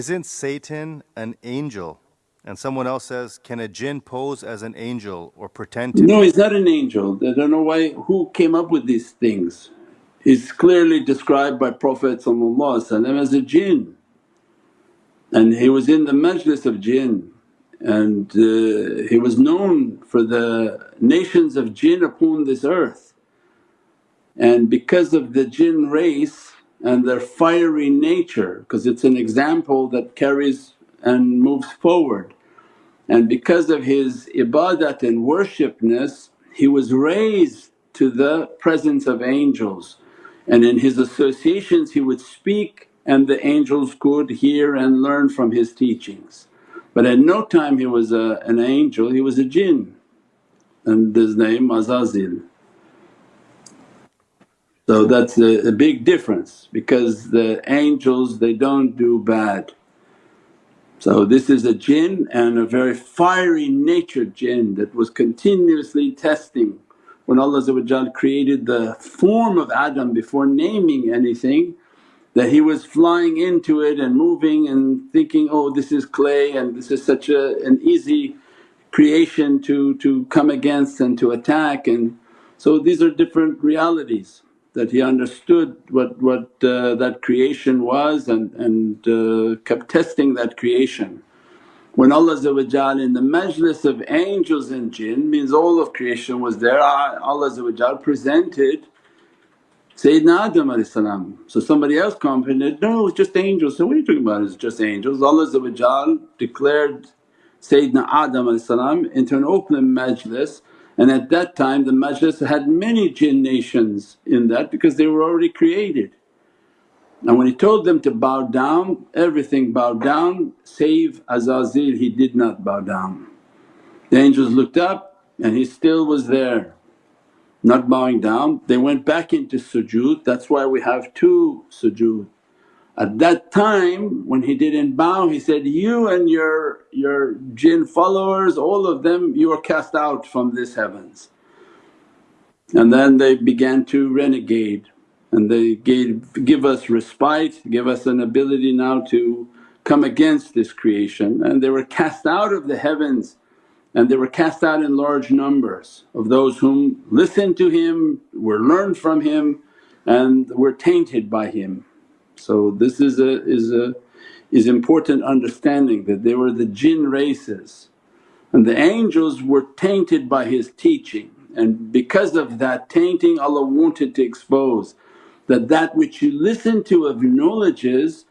Isn't Satan an angel? And someone else says, can a jinn pose as an angel or pretend to No, be? he's not an angel. I don't know why, who came up with these things. He's clearly described by Prophet as a jinn, and he was in the majlis of jinn, and he was known for the nations of jinn upon this earth. And because of the jinn race and their fiery nature, because it's an example that carries and moves forward, and because of his ibadat and worshipness he was raised to the presence of angels, and in his associations he would speak and the angels could hear and learn from his teachings. But at no time he was an angel, he was a jinn, and his name Azazil. So that's a big difference because the angels they don't do bad. So this is a jinn and a very fiery natured jinn that was continuously testing. When Allah created the form of Adam before naming anything, that he was flying into it and moving and thinking, oh this is clay and this is such an easy creation to come against and to attack. And so these are different realities that he understood what that creation was and kept testing that creation. When Allah in the majlis of angels and jinn, means all of creation was there, Allah presented Sayyidina Adam. So somebody else commented, no it's just angels. So what are you talking about, it's just angels? Allah declared Sayyidina Adam into an open majlis, and at that time the majlis had many jinn nations in that because they were already created. And when he told them to bow down, everything bowed down save Azazil, he did not bow down. The angels looked up and he still was there, not bowing down. They went back into sujood, that's why we have two sujood. At that time when he didn't bow he said, you and your jinn followers, all of them, you are cast out from this heavens. And then they began to renegade and they give us respite, give us an ability now to come against this creation, and they were cast out of the heavens. And they were cast out in large numbers of those whom listened to him, were learned from him and were tainted by him. So this is important understanding that they were the jinn races, and the angels were tainted by his teaching. And because of that tainting Allah wanted to expose that which you listen to of knowledges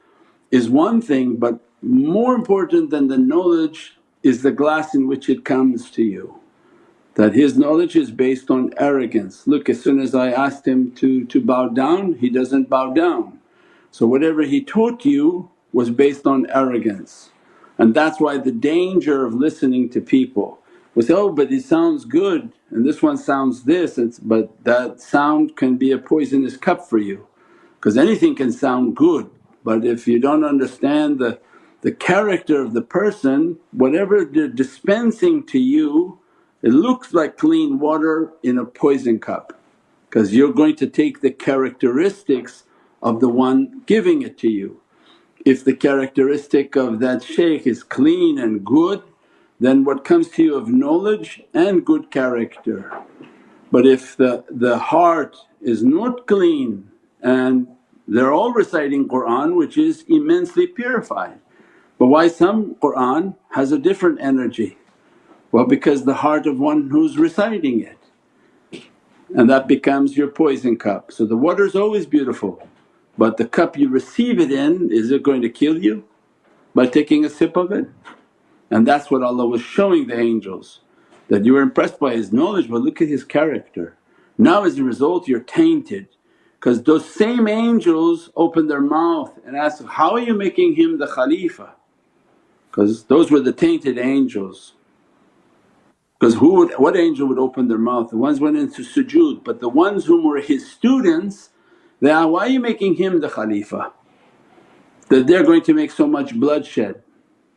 is one thing, but more important than the knowledge is the glass in which it comes to you. That his knowledge is based on arrogance. Look, as soon as I asked him to bow down, he doesn't bow down. So whatever he taught you was based on arrogance. And that's why the danger of listening to people we say, oh but it sounds good and this one sounds this, but that sound can be a poisonous cup for you, because anything can sound good, but if you don't understand the character of the person, whatever they're dispensing to you it looks like clean water in a poison cup, because you're going to take the characteristics of the one giving it to you. If the characteristic of that shaykh is clean and good, then what comes to you of knowledge and good character. But if the heart is not clean and they're all reciting Qur'an which is immensely purified, but why some Qur'an has a different energy? Well, because the heart of one who's reciting it, and that becomes your poison cup. So the water's always beautiful, but the cup you receive it in, is it going to kill you by taking a sip of it? And that's what Allah was showing the angels, that you were impressed by his knowledge but look at his character. Now as a result you're tainted, because those same angels opened their mouth and asked, how are you making him the Khalifa? Because those were the tainted angels. Because what angel would open their mouth? The ones went into sujood, but the ones whom were his students, they are, why are you making him the Khalifa? That they're going to make so much bloodshed.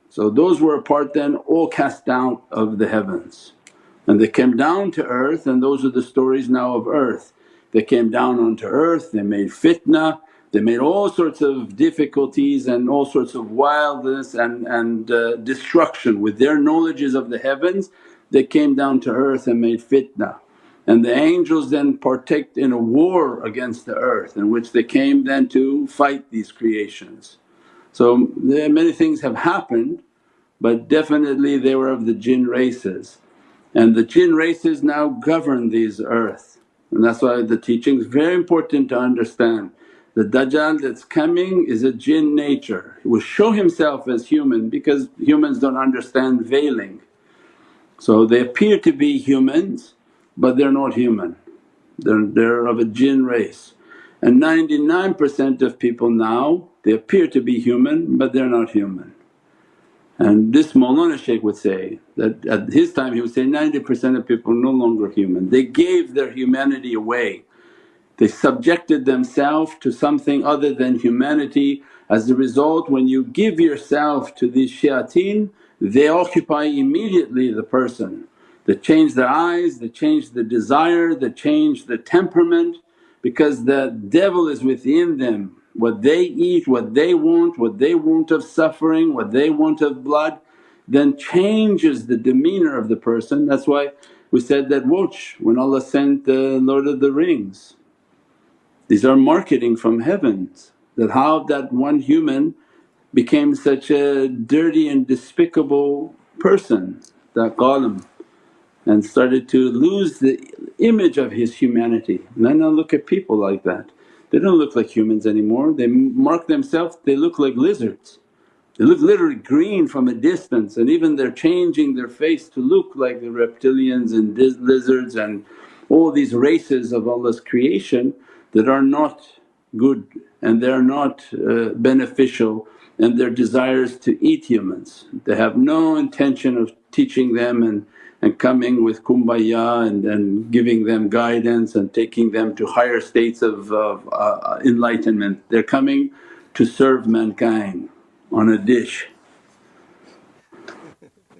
So those were a part then all cast down of the heavens, and they came down to earth, and those are the stories now of earth. They came down onto earth, they made fitna, They made all sorts of difficulties and all sorts of wildness and destruction with their knowledges of the heavens. They came down to earth and made fitna. And the angels then partaked in a war against the earth in which they came then to fight these creations. So many things have happened, but definitely they were of the jinn races. And the jinn races now govern these earth, and that's why the teaching is very important to understand. The Dajjal that's coming is a jinn nature, he will show himself as human because humans don't understand veiling. So they appear to be humans but they're not human, they're of a jinn race. And 99% of people now they appear to be human but they're not human. And this Mawlana Shaykh would say that at his time he would say 90% of people are no longer human, they gave their humanity away. They subjected themselves to something other than humanity. As a result, when you give yourself to these shayateen, they occupy immediately the person. They change their eyes, they change the desire, they change the temperament because the devil is within them. What they eat, what they want of suffering, what they want of blood then changes the demeanour of the person. That's why we said that, watch when Allah sent the Lord of the Rings, these are marketing from heavens, that how that one human became such a dirty and despicable person, that qalam, and started to lose the image of his humanity. Now look at people like that, they don't look like humans anymore, they mark themselves, they look like lizards. They look literally green from a distance, and even they're changing their face to look like the reptilians and lizards and all these races of Allah's creation that are not good and they're not beneficial, and their desires to eat humans. They have no intention of teaching them and coming with kumbaya and giving them guidance and taking them to higher states of enlightenment. They're coming to serve mankind on a dish.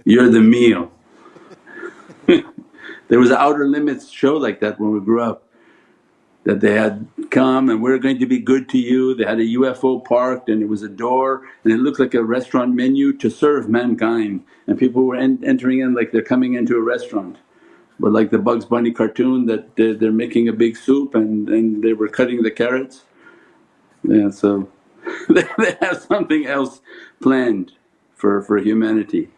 You're the meal. There was an Outer Limits show like that when we grew up, that they had come and we're going to be good to you. They had a UFO parked and it was a door and it looked like a restaurant menu to serve mankind, and people were entering in like they're coming into a restaurant. But like the Bugs Bunny cartoon that they're making a big soup and they were cutting the carrots. Yeah, so they have something else planned for humanity.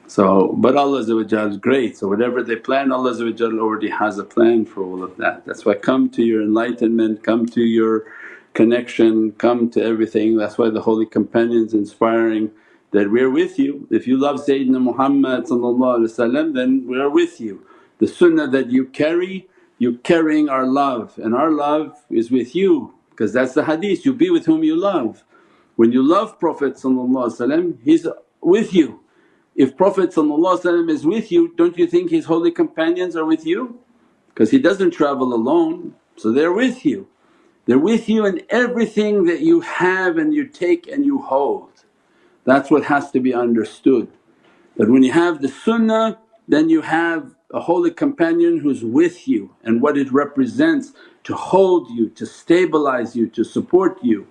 So but Allah is great, so whatever they plan Allah already has a plan for all of that. That's why come to your enlightenment, come to your connection, come to everything. That's why the holy companions inspiring that, we're with you. If you love Sayyidina Muhammad then we are with you. The sunnah that you carry, you're carrying our love, and our love is with you because that's the hadith, you be with whom you love. When you love Prophet he's with you. If Prophet is with you, don't you think his holy companions are with you? Because he doesn't travel alone, so they're with you. They're with you in everything that you have and you take and you hold. That's what has to be understood, that when you have the sunnah then you have a holy companion who's with you and what it represents to hold you, to stabilize you, to support you.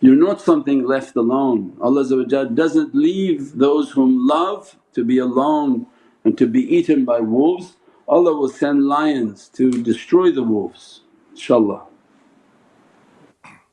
You're not something left alone. Allah doesn't leave those whom love to be alone and to be eaten by wolves. Allah will send lions to destroy the wolves, inshaAllah.